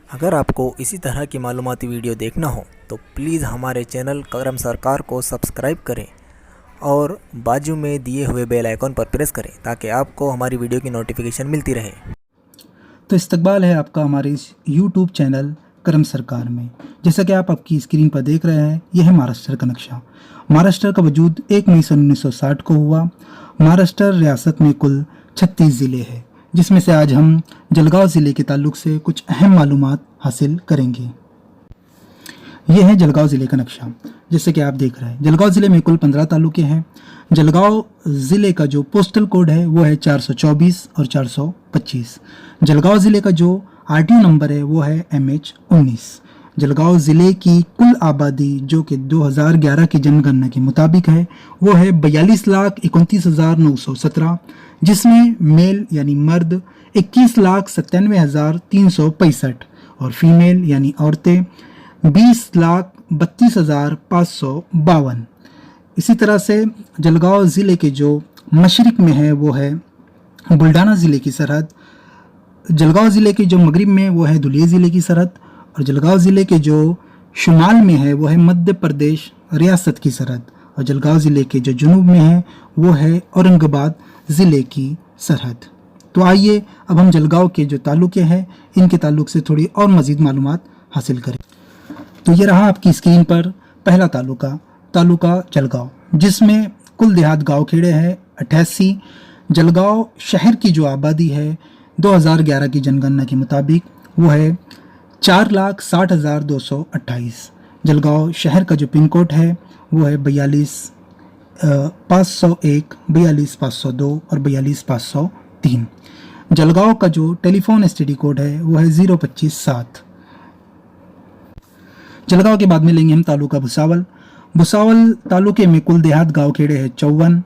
अगर आपको इसी तरह की मालूमाती वीडियो देखना हो तो प्लीज़ हमारे चैनल करम सरकार को सब्सक्राइब करें और बाजू में दिए हुए बेल आइकॉन पर प्रेस करें ताकि आपको हमारी वीडियो की नोटिफिकेशन मिलती रहे। तो इस्तकबाल है आपका हमारे इस यूट्यूब चैनल करम सरकार में। जैसा कि आप आपकी स्क्रीन पर देख रहे हैं, यह है महाराष्ट्र का नक्शा। महाराष्ट्र का वजूद 1 मई सन 1960 को हुआ। महाराष्ट्र रियासत में कुल 36 ज़िले हैं, जिसमें से आज हम जलगांव ज़िले के ताल्लुक से कुछ अहम मालूमात हासिल करेंगे। यह है जलगांव ज़िले का नक्शा। जैसे कि आप देख रहे हैं, जलगांव ज़िले में कुल 15 तालुके हैं। जलगांव ज़िले का जो पोस्टल कोड है वो है 424 और 425। जलगांव ज़िले का जो आरटीओ नंबर है वो है MH19। जलगांव ज़िले की कुल आबादी जो कि 2011 की जनगणना के मुताबिक है वो है 42,29,917, जिसमें मेल यानी मर्द 21,97,365 और फीमेल यानी औरतें 20,32,552। इसी तरह से जलगांव ज़िले के जो मशरिक में है वो है बुल्ढाना ज़िले की सरहद। जलगांव ज़िले के जो मगरिब में वो है धुलिया ज़िले की सरहद, और जलगांव ज़िले के जो शुमाल में है वो है मध्य प्रदेश रियासत की सरहद, और जलगांव ज़िले के जो जुनूब में है वो है औरंगाबाद ज़िले की सरहद। तो आइए अब हम जलगांव के जो तालुके हैं इनके ताल्लुक से थोड़ी और मज़ीद मालूमात हासिल करें। तो ये रहा आपकी स्क्रीन पर पहला तालुका जलगांव, जिसमें कुल देहात गांव खेड़े हैं 88। जलगांव शहर की जो आबादी है 2011 की जनगणना के मुताबिक वो है 4,60,228। जलगांव शहर का जो पिन कोड है वो है 42,501, 42,502 और 42,503। जलगांव का जो टेलीफोन एसटीडी कोड है वो है 025-7। जलगांव के बाद में लेंगे हम तालुका भुसावल। भुसावल तालुके में कुल देहात गांव खेड़े हैं 54।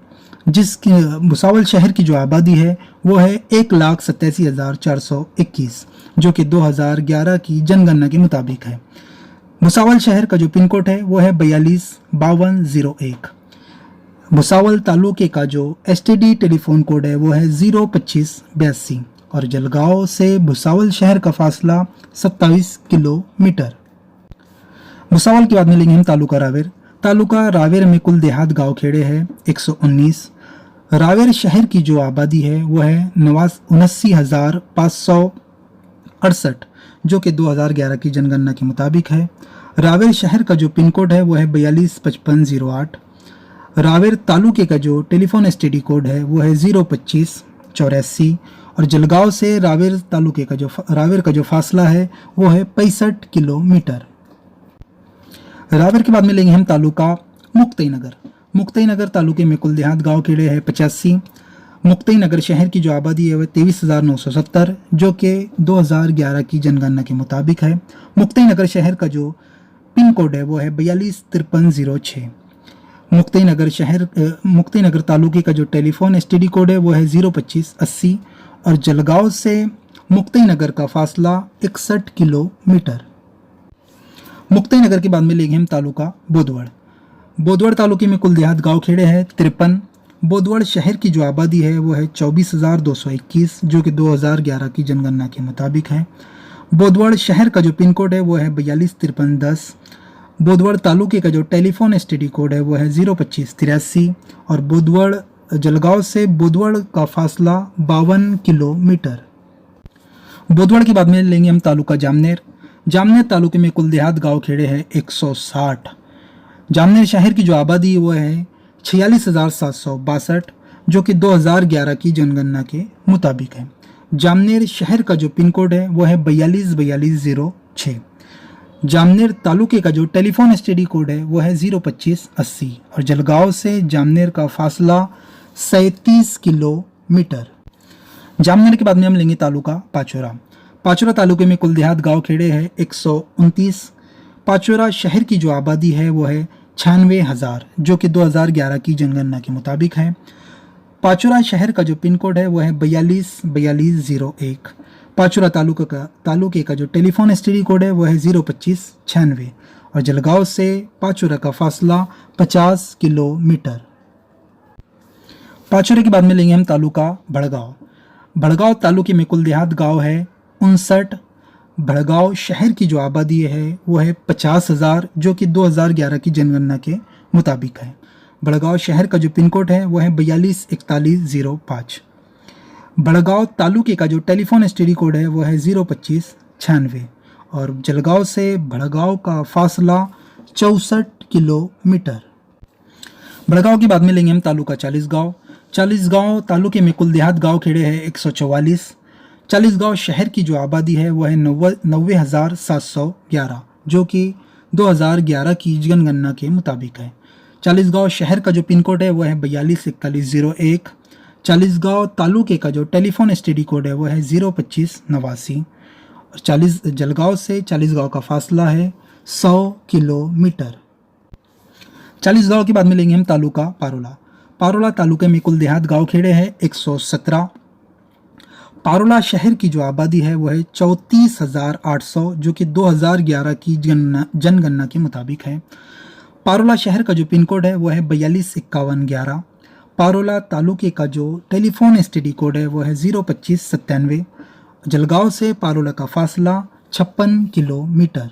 जिसकी भुसावल शहर की जो आबादी है वो है 1,87,421, जो कि 2011 की जनगणना के मुताबिक है। भुसावल शहर का जो पिन कोड है वो है 42,52,01। भुसावल तालुके का जो एसटीडी टेलीफोन कोड है वो है 025-82, और जलगांव से भुसावल शहर का फासला 27 किलोमीटर। भुसावल के बाद में लेंगे हम तालुका रावेर। तालुका रावेर में कुल देहात गांव खेड़े हैं 119। रावेर शहर की जो आबादी है वो है 79,568, जो कि 2011 की जनगणना के मुताबिक है। रावेर शहर का जो पिन कोड है वो है 42,55,08। रावेर तालुके का जो टेलीफोन एसटीडी कोड है वो है 025-84, और जलगांव से रावेर तालुके का जो रावेर का जो फासला है वो है 65 किलोमीटर। रावेर के बाद में लेंगे हम तालुका मुक्तिनगर। मुक्तिनगर तालुके में कुल देहात गांव खेड़े हैं 85। मुक्तिनगर शहर की जो आबादी है वह 23,970, जो कि 2011 की जनगणना के मुताबिक है। मुक्तिनगर शहर का जो पिन कोड है वो है 42,53,06। मुक्तिनगर तालुके का जो टेलीफोन एसटीडी कोड है वो है 025-80, और जलगांव से मुक्तिनगर का फासला 61 किलोमीटर। मुक्तिनगर के बाद में लेंगे हम तालुका बोदवड़। बोदवड़ तालुके में कुल देहात गांव खेड़े हैं 53। बोदवड़ शहर की जो आबादी है वो है 24,221, जो कि 2011 की जनगणना के मुताबिक है। बोदवड़ शहर का जो पिन कोड है वो है 42,53,10। बोदवड़ तालुके का जो टेलीफोन एसटीडी कोड है वो है 025-83, और बोदवड़ जलगांव से बोदवड़ का फासला 52 किलोमीटर। बोदवड़ के बाद में लेंगे हम तालुका जामनेर। जामनेर तालुके में कुल देहात गांव खेड़े हैं 160। जामनेर शहर की जो आबादी है वो है 46,762, जो कि 2011 की जनगणना के मुताबिक है। जामनेर शहर का जो पिन कोड है वो है 42,42,06। जामनेर तालुके का जो टेलीफोन एसटीडी कोड है वो है 025-80, और जलगांव से जामनेर का फासला 37 किलोमीटर। जामनेर के बाद में हम लेंगे तालुका पाचोरा। पाचोरा तालुके में कुल देहात गांव खेड़े हैं 129। पाचोरा शहर की जो आबादी है वो है 96,000, जो कि 2011 की जनगणना के मुताबिक है। पाचोरा शहर का जो पिन कोड है वो है 42,42,01। पाचोरा तालुके का जो टेलीफोन एसटीडी कोड है वो है 025-96, और जलगांव से पाचोरा का फासला 50 किलोमीटर। पाचोरा के बाद में लेंगे हम तालुका भड़गांव। भड़गांव तालुके में कुल देहात गांव है 59। भड़गांव शहर की जो आबादी है वो है 50,000, जो कि 2011 की जनगणना के मुताबिक है। भड़गांव शहर का जो पिन कोड है वो है 424105। भड़गांव तालुके का जो टेलीफोन एसटीडी कोड है वो है 02596 और जलगांव से भड़गांव का फासला 64 किलोमीटर। भड़गांव की बाद में लेंगे हम तालुका चालीसगांव। चालीसगांव तालुके में कुल देहात गांव खेड़े हैं 144। चालीसगांव शहर की जो आबादी है वो है 90,711, जो कि 2011 की जनगणना के मुताबिक है। चालीसगांव शहर का जो पिन कोड है वो है 424101। चालीसगांव तालुके का जो टेलीफोन एसटीडी कोड है वो है 02589 और जलगांव से चालीसगांव का फासला है 100 किलोमीटर। चालीसगांव के बाद में लेंगे हम तालुका पारोला। पारोला तालुके में कुल देहात गांव खेड़े हैं 117। पारोला शहर की जो आबादी है वो है 34,800, जो कि 2011 की जनगणना के मुताबिक है। पारोला शहर का जो पिन कोड है वो है 425111। पारोला तालुके का जो टेलीफोन एसटीडी कोड है वो है 02597। जलगांव से पारोला का फासला 56 किलोमीटर।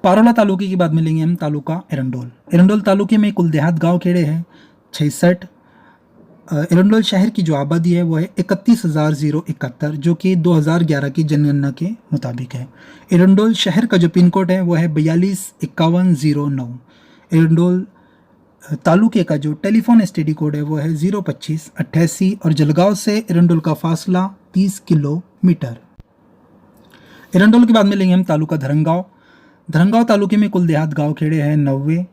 पारोला तालुके की बाद में लेंगे हम तालुका एरंडोल। एरंडोल तालुके में कुल देहात गांव खेड़े हैं 66। एरंडोल शहर की जो आबादी है वो है 31,071, जो कि 2011 की जनगणना के मुताबिक है। एरंडोल शहर का जो पिन कोड है वो है 425109। एरंडोल तालुके का जो टेलीफोन एसटीडी कोड है वो है 02588 और जलगांव से एरंडोल का फासला 30 किलोमीटर। एरंडोल के बाद में लेंगे हम तालुका धरंगांव। धरंगांव तालुके में कुल देहात गांव खेड़े हैं 90।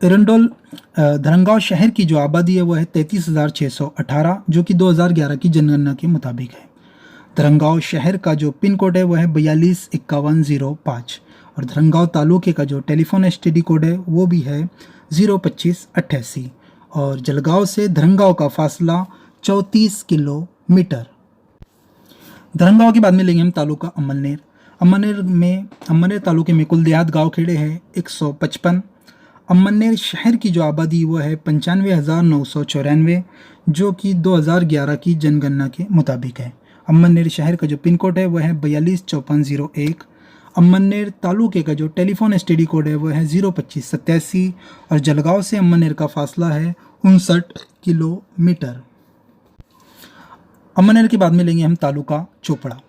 एरंडोल धरंगांव शहर की जो आबादी है वो है 33,618, जो कि 2011 की जनगणना के मुताबिक है। धरंगांव शहर का जो पिन कोड है वो है 425105 और धरंगांव तालुके का जो टेलीफोन एसटीडी कोड है वो भी है 02588 और जलगांव से धरंगांव का फासला 34 किलोमीटर। धरंगांव के बाद में लेंगे हम तालुका अमलनेर। अमलनेर तालुके में कुल देहात गांव खेड़े हैं 155। अमलनेर शहर की जो आबादी वो है 95,994, जो कि 2011 की जनगणना के मुताबिक है। अमलनेर शहर का जो पिन कोड है वो है 425401। अमलनेर तालुके का जो टेलीफोन एसटीडी कोड है वो है 02587 और जलगांव से अमलनेर का फासला है 59 किलोमीटर। अमलनेर के बाद में लेंगे हम तालुका चोपड़ा।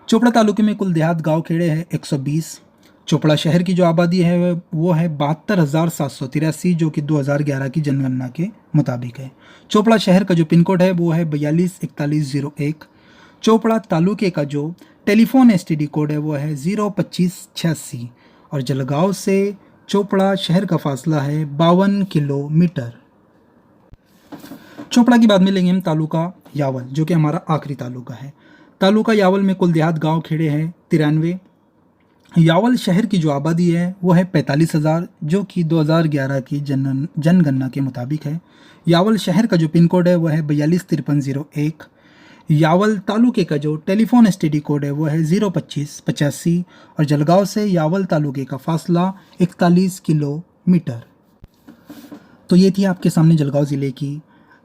चोपड़ा तालुके में कुल देहात गांव खेड़े हैं 120। चोपड़ा शहर की जो आबादी है वो है 72,783, जो कि 2011 की जनगणना के मुताबिक है। चोपड़ा शहर का जो पिन कोड है वो है 424101। चोपड़ा तालुके का जो टेलीफोन एसटीडी कोड है वो है 02586 और जलगांव से चोपड़ा शहर का फासला है 52 किलोमीटर। चोपड़ा के बाद में लेंगे हम तालुका यावल, जो कि हमारा आखिरी तालुका है। तालुका यावल में कुल देहात गांव खेड़े हैं 93। यावल शहर की जो आबादी है वो है 45,000, जो कि 2011 की जनगणना के मुताबिक है। यावल शहर का जो पिन कोड है वो है 425301। यावल तालुके का जो टेलीफोन एसटीडी कोड है वो है 02585 और जलगांव से यावल तालुके का फासला 41 किलोमीटर। तो ये थी आपके सामने जलगांव ज़िले की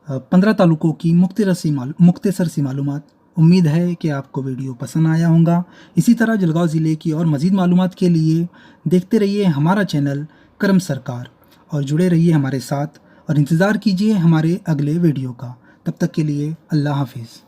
15 तालुकों की मुख्तसर सी मालूमात। उम्मीद है कि आपको वीडियो पसंद आया होगा। इसी तरह जलगांव ज़िले की और मज़ीद मालूमात के लिए देखते रहिए हमारा चैनल करम सरकार और जुड़े रहिए हमारे साथ और इंतज़ार कीजिए हमारे अगले वीडियो का। तब तक के लिए अल्लाह हाफिज़।